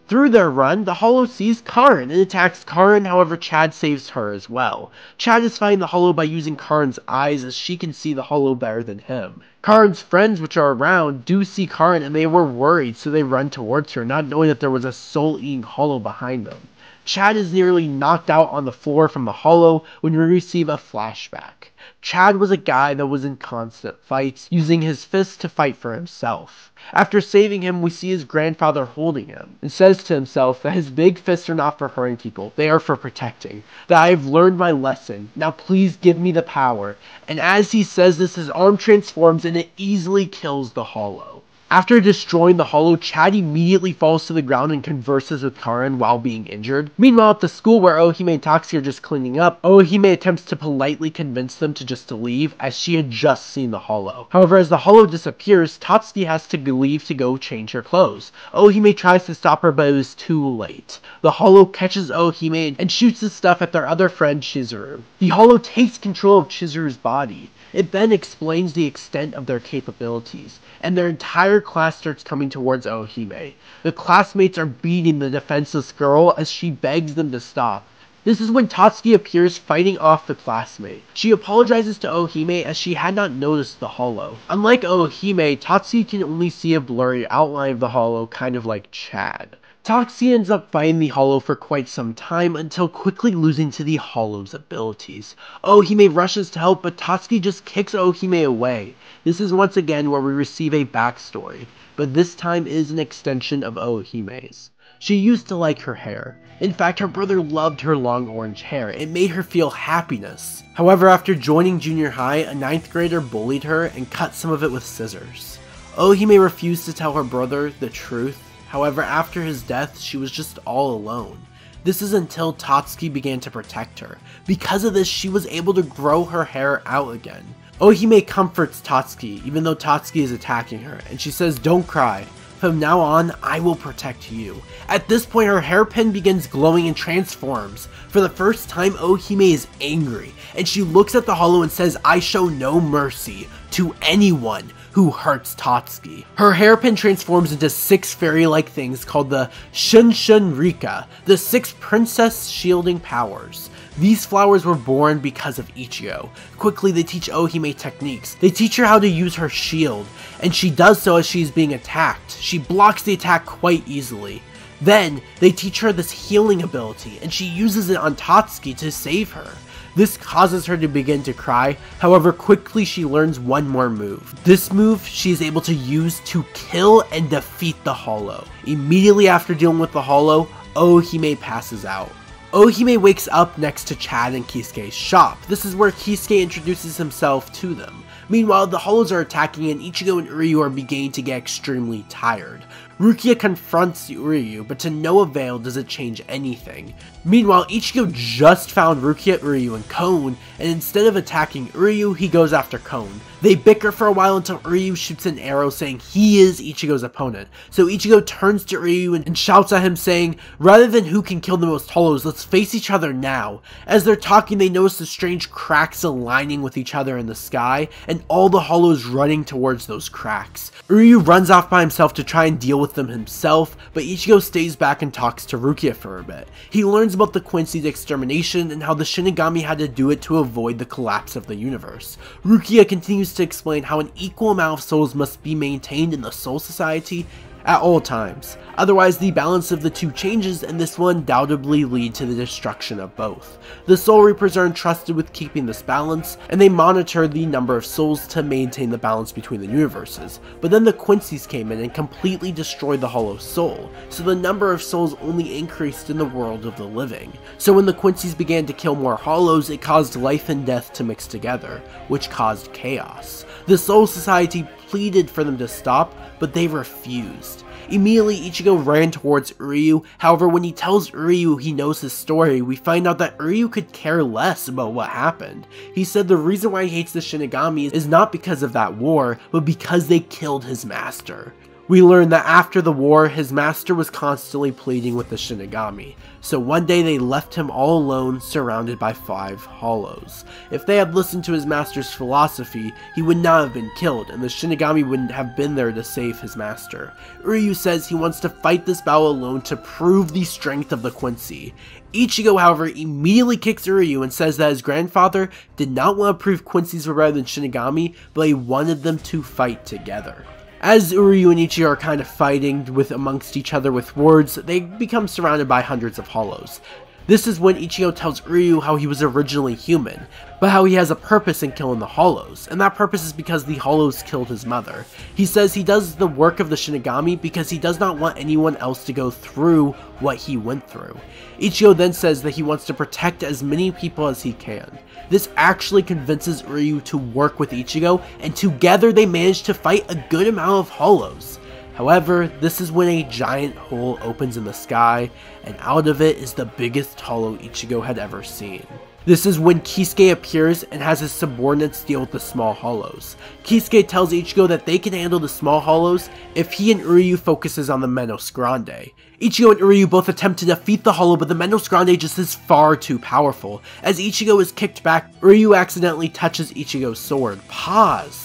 Through their run, the hollow sees Karin and attacks Karin, however Chad saves her as well. Chad is fighting the hollow by using Karin's eyes as she can see the hollow better than him. Karin's friends, which are around, do see Karin and they were worried, so they run towards her, not knowing that there was a soul-eating hollow behind them. Chad is nearly knocked out on the floor from the hollow when we receive a flashback. Chad was a guy that was in constant fights, using his fists to fight for himself. After saving him, we see his grandfather holding him, and says to himself that his big fists are not for hurting people, they are for protecting. That I have learned my lesson, now please give me the power. And as he says this, his arm transforms and it easily kills the hollow. After destroying the hollow, Chad immediately falls to the ground and converses with Karen while being injured. Meanwhile, at the school where Ohime and Tatsuki are just cleaning up, Ohime attempts to politely convince them to just leave, as she had just seen the hollow. However, as the hollow disappears, Tatsuki has to leave to go change her clothes. Ohime tries to stop her, but it is too late. The hollow catches Ohime and shoots the stuff at their other friend Chizuru. The hollow takes control of Chizuru's body. It then explains the extent of their capabilities, and their entire class starts coming towards Ohime. The classmates are beating the defenseless girl as she begs them to stop. This is when Tatsuki appears, fighting off the classmate. She apologizes to Ohime as she had not noticed the hollow. Unlike Ohime, Tatsuki can only see a blurry outline of the hollow, kind of like Chad. Tatsuki ends up fighting the hollow for quite some time until quickly losing to the hollow's abilities. Ohime rushes to help, but Tatsuki just kicks Ohime away. This is once again where we receive a backstory, but this time is an extension of Ohime's. She used to like her hair. In fact, her brother loved her long orange hair. It made her feel happiness. However, after joining junior high, a 9th grader bullied her and cut some of it with scissors. Ohime refused to tell her brother the truth. However, after his death, she was just all alone. This is until Tatsuki began to protect her. Because of this, she was able to grow her hair out again. Ohime comforts Tatsuki, even though Tatsuki is attacking her, and she says, "Don't cry. From now on, I will protect you." At this point, her hairpin begins glowing and transforms. For the first time, Ohime is angry, and she looks at the hollow and says, "I show no mercy to anyone who hurts Tatsuki." Her hairpin transforms into 6 fairy-like things called the Shun Rika, the 6 princess shielding powers. These flowers were born because of Ichigo. Quickly, they teach Ohime techniques. They teach her how to use her shield, and she does so as she is being attacked. She blocks the attack quite easily. Then, they teach her this healing ability, and she uses it on Tatsuki to save her. This causes her to begin to cry. However, quickly she learns one more move. This move she is able to use to kill and defeat the hollow. Immediately after dealing with the hollow, Ohime passes out. Ohime wakes up next to Chad and Kisuke's shop. This is where Kisuke introduces himself to them. Meanwhile, the hollows are attacking and Ichigo and Uryu are beginning to get extremely tired. Rukia confronts Uryu, but to no avail does it change anything. Meanwhile, Ichigo just found Rukia, Uryu, and Kon, and instead of attacking Uryu, he goes after Kon. They bicker for a while until Uryu shoots an arrow saying he is Ichigo's opponent. So Ichigo turns to Uryu and shouts at him saying, "Rather than who can kill the most hollows, let's face each other now." As they're talking, they notice the strange cracks aligning with each other in the sky, and all the hollows running towards those cracks. Uryu runs off by himself to try and deal with them himself, but Ichigo stays back and talks to Rukia for a bit. He learns about the Quincy's extermination and how the Shinigami had to do it to avoid the collapse of the universe. Rukia continues to explain how an equal amount of souls must be maintained in the Soul Society at all times. Otherwise, the balance of the two changes, and this will undoubtedly lead to the destruction of both. The Soul Reapers are entrusted with keeping this balance, and they monitor the number of souls to maintain the balance between the universes. But then the Quincy's came in and completely destroyed the Hollow Soul, so the number of souls only increased in the world of the living. So when the Quincy's began to kill more Hollows, it caused life and death to mix together, which caused chaos. The Soul Society pleaded for them to stop, but they refused. Immediately, Ichigo ran towards Uryu. However, when he tells Uryu he knows his story, we find out that Uryu could care less about what happened. He said the reason why he hates the Shinigami is not because of that war, but because they killed his master. We learn that after the war, his master was constantly pleading with the Shinigami. So one day they left him all alone, surrounded by 5 Hollows. If they had listened to his master's philosophy, he would not have been killed, and the Shinigami wouldn't have been there to save his master. Uryu says he wants to fight this battle alone to prove the strength of the Quincy. Ichigo, however, immediately kicks Uryu and says that his grandfather did not want to prove Quincy's were better than Shinigami, but he wanted them to fight together. As Uryu and Ichigo are kind of fighting amongst each other with words, they become surrounded by hundreds of Hollows. This is when Ichigo tells Uryu how he was originally human, but how he has a purpose in killing the Hollows, and that purpose is because the Hollows killed his mother. He says he does the work of the Shinigami because he does not want anyone else to go through what he went through. Ichigo then says that he wants to protect as many people as he can. This actually convinces Uryu to work with Ichigo, and together they manage to fight a good amount of Hollows. However, this is when a giant hole opens in the sky, and out of it is the biggest hollow Ichigo had ever seen. This is when Kisuke appears and has his subordinates deal with the small hollows. Kisuke tells Ichigo that they can handle the small hollows if he and Uryu focuses on the Menos Grande. Ichigo and Uryu both attempt to defeat the hollow, but the Menos Grande just is far too powerful. As Ichigo is kicked back, Uryu accidentally touches Ichigo's sword. Pause.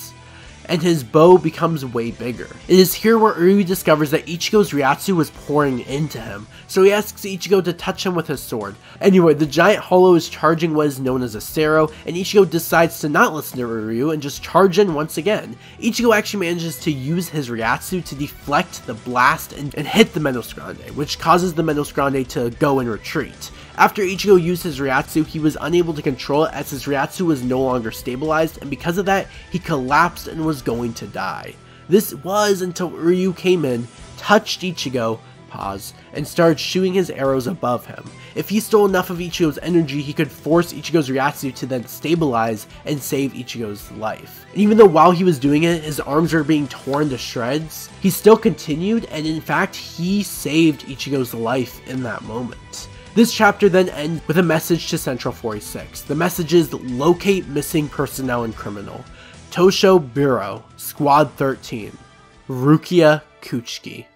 And his bow becomes way bigger. It is here where Uryu discovers that Ichigo's Ryatsu was pouring into him, so he asks Ichigo to touch him with his sword. Anyway, the giant hollow is charging what is known as a Sero, and Ichigo decides to not listen to Uryu and just charge in once again. Ichigo actually manages to use his Ryatsu to deflect the blast and hit the Menos Grande, which causes the Menos Grande to go in retreat. After Ichigo used his Ryatsu, he was unable to control it as his Ryatsu was no longer stabilized, and because of that, he collapsed and was going to die. This was until Uryu came in, touched Ichigo, pause, and started shooting his arrows above him. If he stole enough of Ichigo's energy, he could force Ichigo's Ryatsu to then stabilize and save Ichigo's life. And even though while he was doing it, his arms were being torn to shreds, he still continued, and in fact, he saved Ichigo's life in that moment. This chapter then ends with a message to Central 46. The message is, locate missing personnel and criminal. Tosho Bureau, Squad 13, Rukia Kuchiki.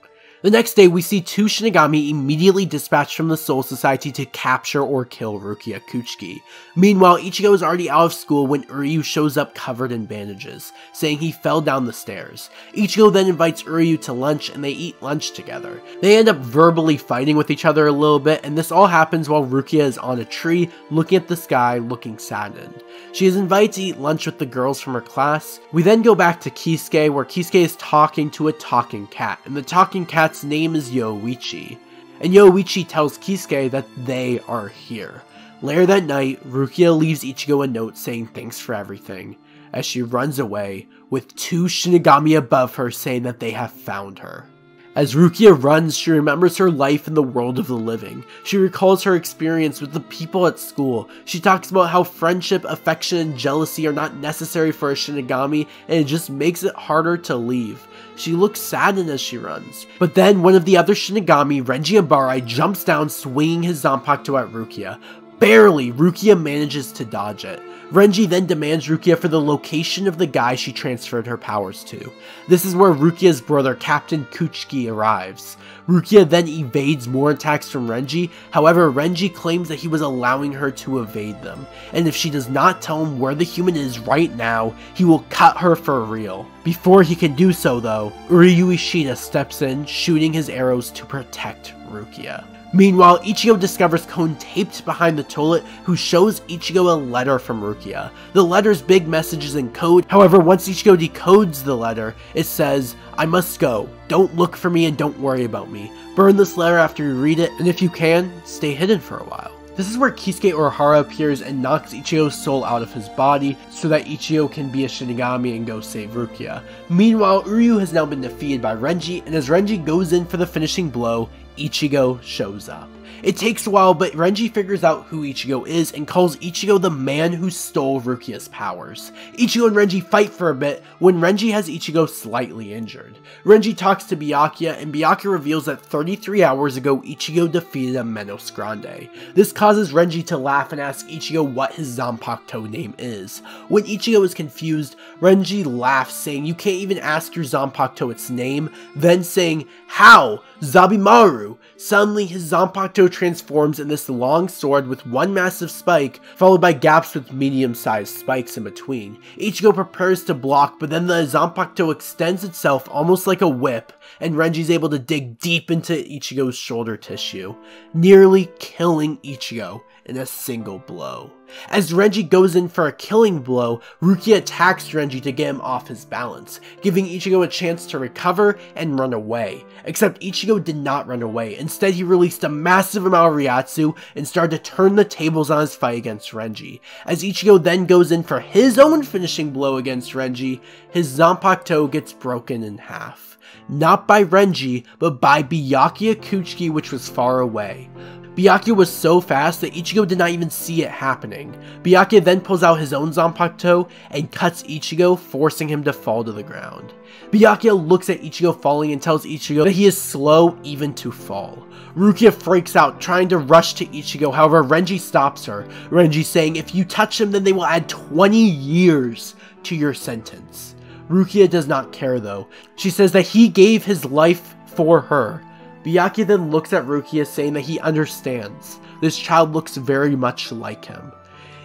The next day, we see two Shinigami immediately dispatched from the Soul Society to capture or kill Rukia Kuchiki. Meanwhile, Ichigo is already out of school when Uryu shows up covered in bandages, saying he fell down the stairs. Ichigo then invites Uryu to lunch and they eat lunch together. They end up verbally fighting with each other a little bit, and this all happens while Rukia is on a tree, looking at the sky, looking saddened. She is invited to eat lunch with the girls from her class. We then go back to Kisuke, where Kisuke is talking to a talking cat, and the talking cat's name is Yoichi. And Yoichi tells Kisuke that they are here. Later that night, Rukia leaves Ichigo a note saying thanks for everything, as she runs away, with two Shinigami above her saying that they have found her. As Rukia runs, she remembers her life in the world of the living. She recalls her experience with the people at school. She talks about how friendship, affection, and jealousy are not necessary for a Shinigami, and it just makes it harder to leave. She looks saddened as she runs. But then one of the other Shinigami, Renji Ambarai, jumps down swinging his Zanpakuto at Rukia. Barely, Rukia manages to dodge it. Renji then demands Rukia for the location of the guy she transferred her powers to. This is where Rukia's brother, Captain Kuchiki, arrives. Rukia then evades more attacks from Renji, however Renji claims that he was allowing her to evade them, and if she does not tell him where the human is right now, he will cut her for real. Before he can do so though, Uryu Ishida steps in, shooting his arrows to protect Rukia. Meanwhile, Ichigo discovers Kon taped behind the toilet, who shows Ichigo a letter from Rukia. The letter's big message is in code, however once Ichigo decodes the letter, it says, "I must go. Don't look for me and don't worry about me. Burn this letter after you read it, and if you can, stay hidden for a while." This is where Kisuke Urahara appears and knocks Ichigo's soul out of his body so that Ichigo can be a Shinigami and go save Rukia. Meanwhile, Uryu has now been defeated by Renji, and as Renji goes in for the finishing blow, Ichigo shows up. It takes a while, but Renji figures out who Ichigo is and calls Ichigo the man who stole Rukia's powers. Ichigo and Renji fight for a bit when Renji has Ichigo slightly injured. Renji talks to Byakuya, and Byakuya reveals that 33 hours ago Ichigo defeated a Menos Grande. This causes Renji to laugh and ask Ichigo what his Zanpakuto name is. When Ichigo is confused, Renji laughs, saying you can't even ask your Zanpakuto its name, then saying, "How? Zabimaru!" Suddenly his Zanpakuto transforms in this long sword with one massive spike, followed by gaps with medium-sized spikes in between. Ichigo prepares to block, but then the Zanpakuto extends itself almost like a whip, and Renji's able to dig deep into Ichigo's shoulder tissue, nearly killing Ichigo in a single blow. As Renji goes in for a killing blow, Rukia attacks Renji to get him off his balance, giving Ichigo a chance to recover and run away. Except Ichigo did not run away. Instead, he released a massive amount of Ryatsu and started to turn the tables on his fight against Renji. As Ichigo then goes in for his own finishing blow against Renji, his Zanpakuto gets broken in half. Not by Renji, but by Byakuya Kuchiki, which was far away. Byakuya was so fast that Ichigo did not even see it happening. Byakuya then pulls out his own Zanpakuto and cuts Ichigo, forcing him to fall to the ground. Byakuya looks at Ichigo falling and tells Ichigo that he is slow even to fall. Rukia freaks out, trying to rush to Ichigo, however Renji stops her, Renji saying if you touch him then they will add 20 years to your sentence. Rukia does not care though. She says that he gave his life for her. Byakuya then looks at Rukia saying that he understands. This child looks very much like him.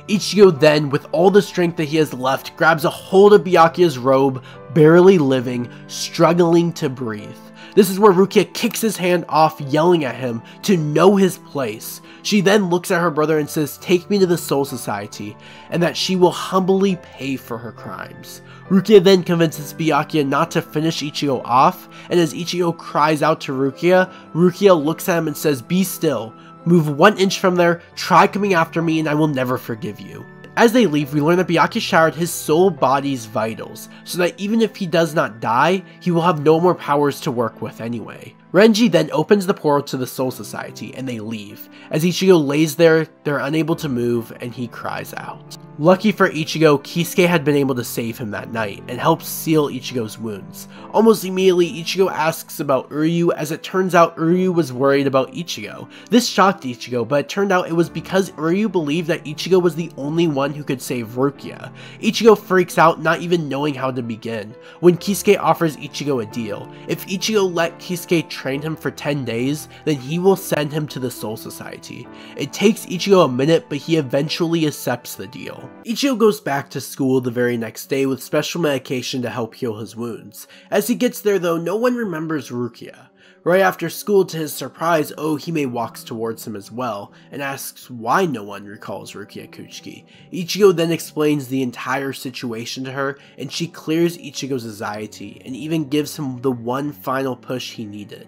Ichigo then, with all the strength that he has left, grabs a hold of Byakuya's robe, barely living, struggling to breathe. This is where Rukia kicks his hand off, yelling at him to know his place. She then looks at her brother and says, "Take me to the Soul Society," and that she will humbly pay for her crimes. Rukia then convinces Byakuya not to finish Ichigo off, and as Ichigo cries out to Rukia, Rukia looks at him and says, "Be still. Move 1 inch from there, try coming after me, and I will never forgive you." As they leave, we learn that Byakuya showered his soul body's vitals, so that even if he does not die, he will have no more powers to work with anyway. Renji then opens the portal to the Soul Society, and they leave. As Ichigo lays there, they're unable to move, and he cries out. Lucky for Ichigo, Kisuke had been able to save him that night, and helps seal Ichigo's wounds. Almost immediately, Ichigo asks about Uryu, as it turns out Uryu was worried about Ichigo. This shocked Ichigo, but it turned out it was because Uryu believed that Ichigo was the only one who could save Rukia. Ichigo freaks out, not even knowing how to begin, when Kisuke offers Ichigo a deal. If Ichigo let Kisuke train him for 10 days, then he will send him to the Soul Society. It takes Ichigo a minute, but he eventually accepts the deal. Ichigo goes back to school the very next day with special medication to help heal his wounds. As he gets there though, no one remembers Rukia. Right after school, to his surprise, Ohime walks towards him as well, and asks why no one recalls Rukia Kuchiki. Ichigo then explains the entire situation to her, and she clears Ichigo's anxiety, and even gives him the one final push he needed.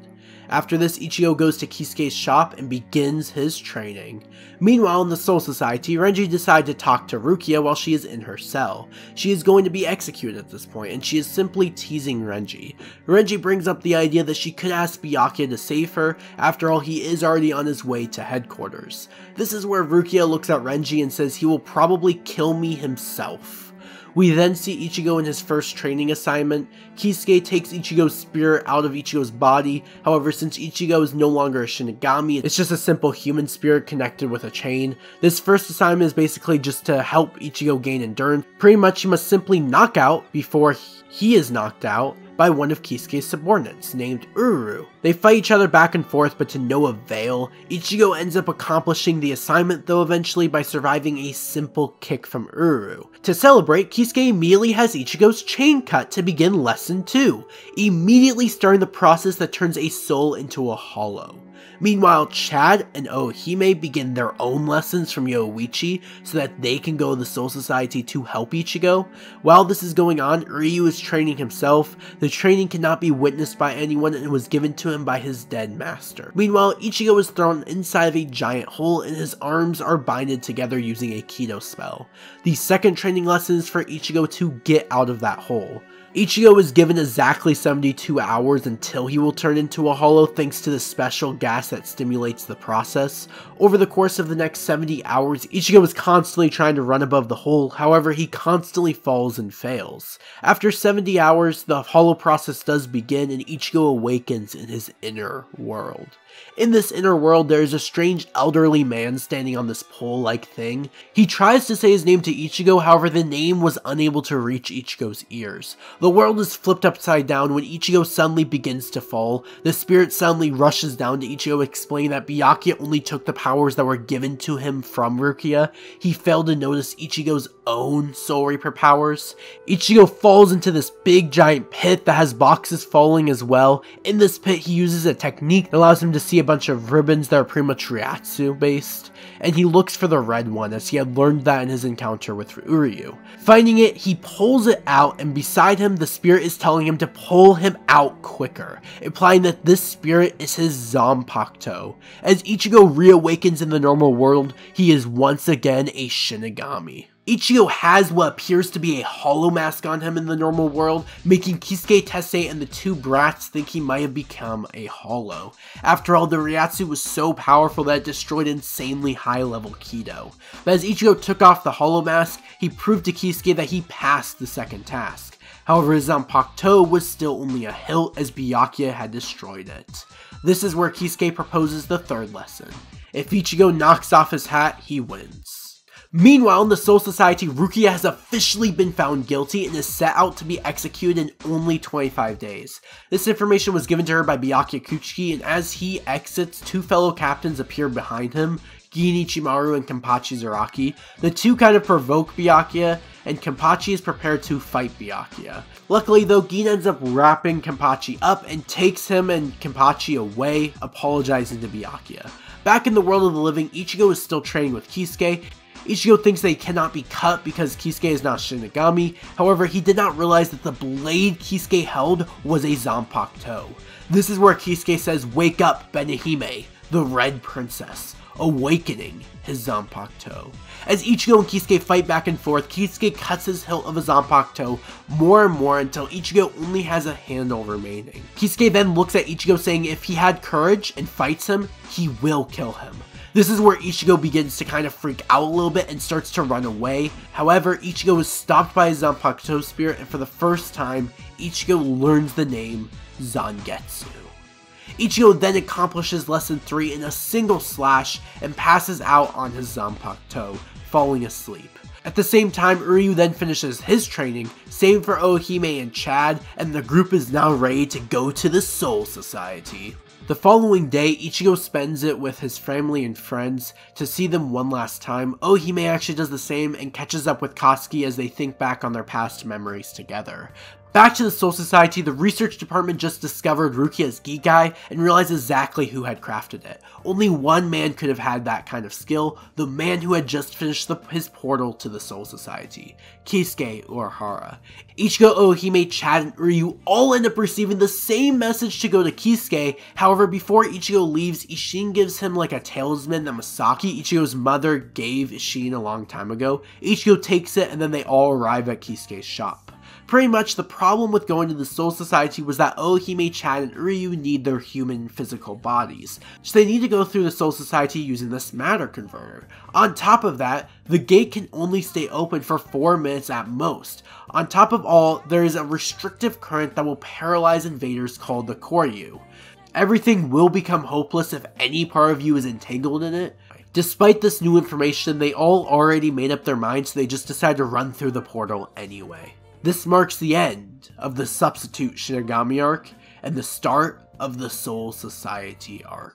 After this, Ichigo goes to Kisuke's shop and begins his training. Meanwhile, in the Soul Society, Renji decides to talk to Rukia while she is in her cell. She is going to be executed at this point, and she is simply teasing Renji. Renji brings up the idea that she could ask Byakuya to save her, after all he is already on his way to headquarters. This is where Rukia looks at Renji and says he will probably kill me himself. We then see Ichigo in his first training assignment. Kisuke takes Ichigo's spirit out of Ichigo's body, however since Ichigo is no longer a Shinigami, it's just a simple human spirit connected with a chain. This first assignment is basically just to help Ichigo gain endurance. Pretty much he must simply knock out before he is knocked out by one of Kisuke's subordinates, named Uru. They fight each other back and forth, but to no avail. Ichigo ends up accomplishing the assignment though eventually by surviving a simple kick from Uru. To celebrate, Kisuke immediately has Ichigo's chain cut to begin lesson 2, immediately starting the process that turns a soul into a hollow. Meanwhile, Chad and Ohime begin their own lessons from Yoichi so that they can go to the Soul Society to help Ichigo. While this is going on, Ryu is training himself. The training cannot be witnessed by anyone and was given to him by his dead master. Meanwhile, Ichigo is thrown inside of a giant hole and his arms are binded together using a Kido spell. The second training lesson is for Ichigo to get out of that hole. Ichigo is given exactly 72 hours until he will turn into a hollow thanks to the special gas that stimulates the process. Over the course of the next 70 hours, Ichigo is constantly trying to run above the hole, however he constantly falls and fails. After 70 hours, the hollow process does begin and Ichigo awakens in his inner world. In this inner world, there is a strange elderly man standing on this pole-like thing. He tries to say his name to Ichigo, however the name was unable to reach Ichigo's ears. The world is flipped upside down when Ichigo suddenly begins to fall. The spirit suddenly rushes down to Ichigo, explaining that Byakuya only took the powers that were given to him from Rukia. He failed to notice Ichigo's own Soul Reaper powers. Ichigo falls into this big giant pit that has boxes falling as well. In this pit, he uses a technique that allows him to see a bunch of ribbons that are pretty much Ryatsu based, and he looks for the red one as he had learned that in his encounter with Uryu. Finding it, he pulls it out, and beside him the spirit is telling him to pull him out quicker, implying that this spirit is his Zanpakuto. As Ichigo reawakens in the normal world, he is once again a Shinigami. Ichigo has what appears to be a hollow mask on him in the normal world, making Kisuke, Tessei, and the two brats think he might have become a hollow. After all, the Ryatsu was so powerful that it destroyed insanely high level Kido. But as Ichigo took off the hollow mask, he proved to Kisuke that he passed the second task. However, his Zanpakuto was still only a hilt as Byakuya had destroyed it. This is where Kisuke proposes the third lesson. If Ichigo knocks off his hat, he wins. Meanwhile, in the Soul Society, Rukia has officially been found guilty and is set out to be executed in only 25 days. This information was given to her by Byakuya Kuchiki, and as he exits, two fellow captains appear behind him, Gin Ichimaru and Kenpachi Zaraki. The two kind of provoke Byakuya, and Kenpachi is prepared to fight Byakuya. Luckily though, Gin ends up wrapping Kenpachi up and takes him and Kenpachi away, apologizing to Byakuya. Back in the world of the living, Ichigo is still training with Kisuke. Ichigo thinks that he cannot be cut because Kisuke is not Shinigami, however he did not realize that the blade Kisuke held was a Zanpakuto. This is where Kisuke says, "Wake up, Benihime, the Red Princess," awakening his Zanpakuto. As Ichigo and Kisuke fight back and forth, Kisuke cuts his hilt of a Zanpakuto more and more until Ichigo only has a handle remaining. Kisuke then looks at Ichigo saying if he had courage and fights him, he will kill him. This is where Ichigo begins to kind of freak out a little bit and starts to run away. However, Ichigo is stopped by his Zanpakuto spirit, and for the first time, Ichigo learns the name Zangetsu. Ichigo then accomplishes lesson 3 in a single slash and passes out on his Zanpakuto, falling asleep. At the same time, Uryu then finishes his training, same for Ohime and Chad, and the group is now ready to go to the Soul Society. The following day, Ichigo spends it with his family and friends to see them one last time. Ohime actually does the same and catches up with Katsuki as they think back on their past memories together. Back to the Soul Society, the research department just discovered Rukia's Gikai and realized exactly who had crafted it. Only one man could have had that kind of skill, the man who had just finished his portal to the Soul Society, Kisuke Urahara. Ichigo, Ohime, Chad, and Uryu all end up receiving the same message to go to Kisuke. However, before Ichigo leaves, Isshin gives him like a talisman that Masaki, Ichigo's mother, gave Isshin a long time ago. Ichigo takes it and then they all arrive at Kisuke's shop. Pretty much the problem with going to the Soul Society was that Ohime, Chad, and Uryu need their human physical bodies, so they need to go through the Soul Society using this matter converter. On top of that, the gate can only stay open for 4 minutes at most. On top of all, there is a restrictive current that will paralyze invaders called the Koryu. Everything will become hopeless if any part of you is entangled in it. Despite this new information, they all already made up their minds, so they just decide to run through the portal anyway. This marks the end of the Substitute Shinigami Arc and the start of the Soul Society Arc.